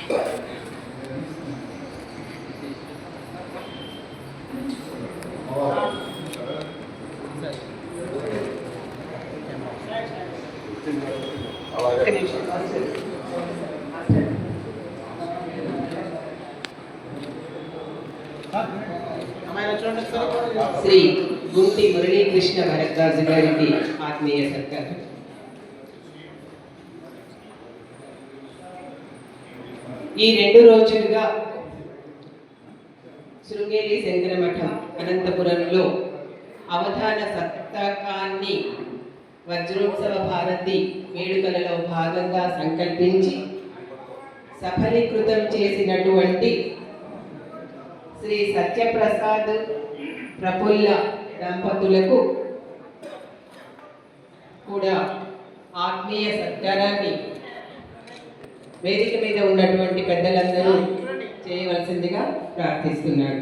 శ్రీ గుంటి మురళీకృష్ణ భరద్వాజ గారికి ఆత్మీయ సత్కారం. ఈ 2 రోజులుగా శృంగేరి శంకర మఠం అనంతపురంలో అవధాన సప్తాకాన్ని వజ్రోత్సవ భారతి వేడుకలలో భాగంగా సంకల్పించి సఫలీకృతం చేసినటువంటి శ్రీ సత్యప్రసాద్ ప్రఫుల్ల దంపతులకు కూడా ఆత్మీయ సత్కారాన్ని వేదిక మీద ఉన్నటువంటి పెద్దలందరూ చేయవలసిందిగా ప్రార్థిస్తున్నాను.